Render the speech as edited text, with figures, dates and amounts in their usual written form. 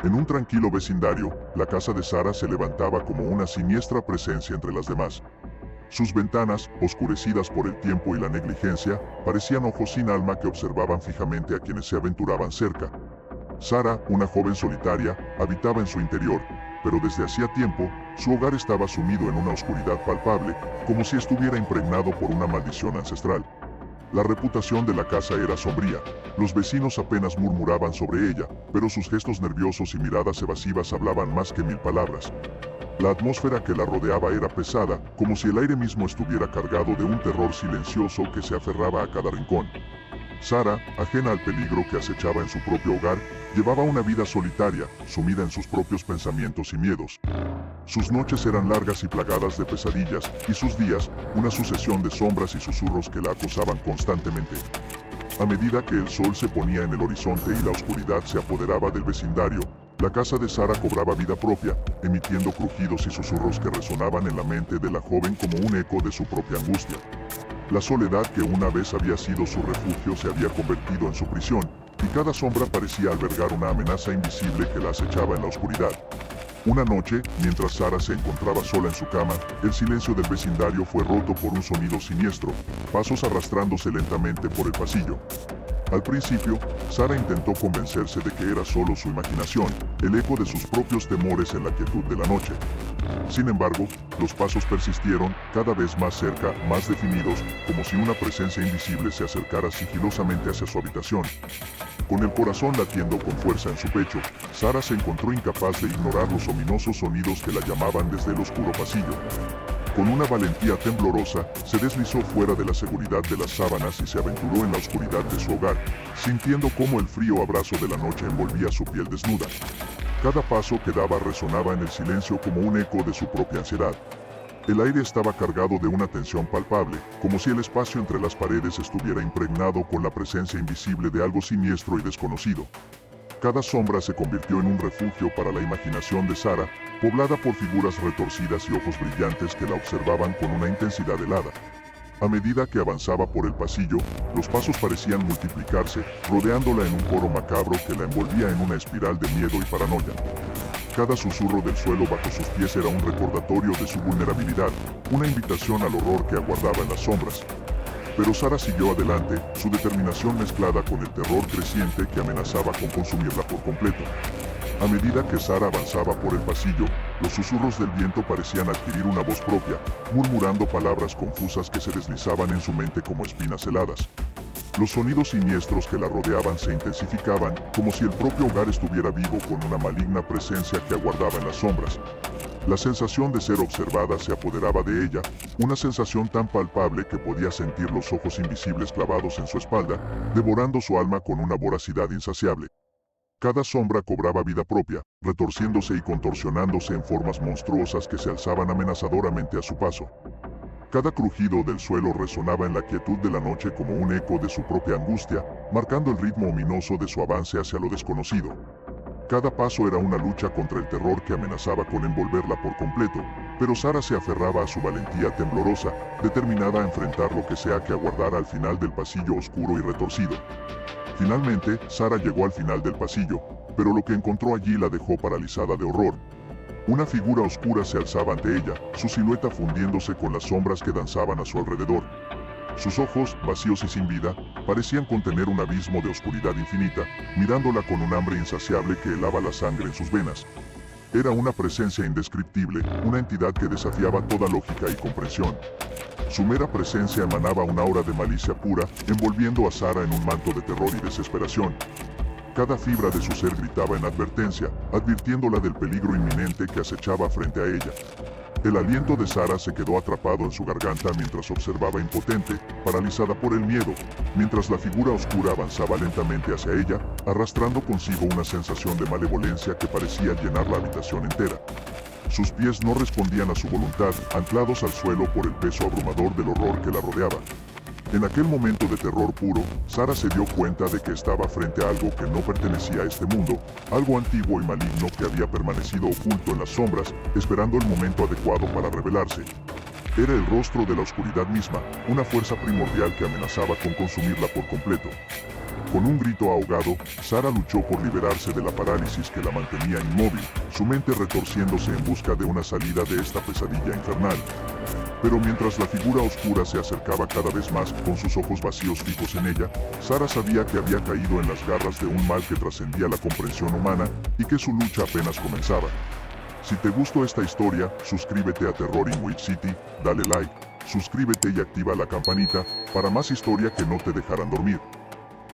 En un tranquilo vecindario, la casa de Sara se levantaba como una siniestra presencia entre las demás. Sus ventanas, oscurecidas por el tiempo y la negligencia, parecían ojos sin alma que observaban fijamente a quienes se aventuraban cerca. Sara, una joven solitaria, habitaba en su interior, pero desde hacía tiempo, su hogar estaba sumido en una oscuridad palpable, como si estuviera impregnado por una maldición ancestral. La reputación de la casa era sombría. Los vecinos apenas murmuraban sobre ella, pero sus gestos nerviosos y miradas evasivas hablaban más que 1000 palabras. La atmósfera que la rodeaba era pesada, como si el aire mismo estuviera cargado de un terror silencioso que se aferraba a cada rincón. Sara, ajena al peligro que acechaba en su propio hogar, llevaba una vida solitaria, sumida en sus propios pensamientos y miedos. Sus noches eran largas y plagadas de pesadillas, y sus días, una sucesión de sombras y susurros que la acosaban constantemente. A medida que el sol se ponía en el horizonte y la oscuridad se apoderaba del vecindario, la casa de Sara cobraba vida propia, emitiendo crujidos y susurros que resonaban en la mente de la joven como un eco de su propia angustia. La soledad que una vez había sido su refugio se había convertido en su prisión, y cada sombra parecía albergar una amenaza invisible que la acechaba en la oscuridad. Una noche, mientras Sara se encontraba sola en su cama, el silencio del vecindario fue roto por un sonido siniestro, pasos arrastrándose lentamente por el pasillo. Al principio, Sara intentó convencerse de que era solo su imaginación, el eco de sus propios temores en la quietud de la noche. Sin embargo, los pasos persistieron, cada vez más cerca, más definidos, como si una presencia invisible se acercara sigilosamente hacia su habitación. Con el corazón latiendo con fuerza en su pecho, Sara se encontró incapaz de ignorar los ominosos sonidos que la llamaban desde el oscuro pasillo. Con una valentía temblorosa, se deslizó fuera de la seguridad de las sábanas y se aventuró en la oscuridad de su hogar, sintiendo cómo el frío abrazo de la noche envolvía su piel desnuda. Cada paso que daba resonaba en el silencio como un eco de su propia ansiedad. El aire estaba cargado de una tensión palpable, como si el espacio entre las paredes estuviera impregnado con la presencia invisible de algo siniestro y desconocido. Cada sombra se convirtió en un refugio para la imaginación de Sara, poblada por figuras retorcidas y ojos brillantes que la observaban con una intensidad helada. A medida que avanzaba por el pasillo, los pasos parecían multiplicarse, rodeándola en un coro macabro que la envolvía en una espiral de miedo y paranoia. Cada susurro del suelo bajo sus pies era un recordatorio de su vulnerabilidad, una invitación al horror que aguardaba en las sombras. Pero Sara siguió adelante, su determinación mezclada con el terror creciente que amenazaba con consumirla por completo. A medida que Sara avanzaba por el pasillo, los susurros del viento parecían adquirir una voz propia, murmurando palabras confusas que se deslizaban en su mente como espinas heladas. Los sonidos siniestros que la rodeaban se intensificaban, como si el propio hogar estuviera vivo con una maligna presencia que aguardaba en las sombras. La sensación de ser observada se apoderaba de ella, una sensación tan palpable que podía sentir los ojos invisibles clavados en su espalda, devorando su alma con una voracidad insaciable. Cada sombra cobraba vida propia, retorciéndose y contorsionándose en formas monstruosas que se alzaban amenazadoramente a su paso. Cada crujido del suelo resonaba en la quietud de la noche como un eco de su propia angustia, marcando el ritmo ominoso de su avance hacia lo desconocido. Cada paso era una lucha contra el terror que amenazaba con envolverla por completo, pero Sara se aferraba a su valentía temblorosa, determinada a enfrentar lo que sea que aguardara al final del pasillo oscuro y retorcido. Finalmente, Sara llegó al final del pasillo, pero lo que encontró allí la dejó paralizada de horror. Una figura oscura se alzaba ante ella, su silueta fundiéndose con las sombras que danzaban a su alrededor. Sus ojos, vacíos y sin vida, parecían contener un abismo de oscuridad infinita, mirándola con un hambre insaciable que helaba la sangre en sus venas. Era una presencia indescriptible, una entidad que desafiaba toda lógica y comprensión. Su mera presencia emanaba una aura de malicia pura, envolviendo a Sara en un manto de terror y desesperación. Cada fibra de su ser gritaba en advertencia, advirtiéndola del peligro inminente que acechaba frente a ella. El aliento de Sara se quedó atrapado en su garganta mientras observaba impotente, paralizada por el miedo, mientras la figura oscura avanzaba lentamente hacia ella, arrastrando consigo una sensación de malevolencia que parecía llenar la habitación entera. Sus pies no respondían a su voluntad, anclados al suelo por el peso abrumador del horror que la rodeaba. En aquel momento de terror puro, Sara se dio cuenta de que estaba frente a algo que no pertenecía a este mundo, algo antiguo y maligno que había permanecido oculto en las sombras, esperando el momento adecuado para revelarse. Era el rostro de la oscuridad misma, una fuerza primordial que amenazaba con consumirla por completo. Con un grito ahogado, Sara luchó por liberarse de la parálisis que la mantenía inmóvil, su mente retorciéndose en busca de una salida de esta pesadilla infernal. Pero mientras la figura oscura se acercaba cada vez más con sus ojos vacíos fijos en ella, Sara sabía que había caído en las garras de un mal que trascendía la comprensión humana y que su lucha apenas comenzaba. Si te gustó esta historia, suscríbete a Terror in Witch City, dale like, suscríbete y activa la campanita para más historia que no te dejarán dormir.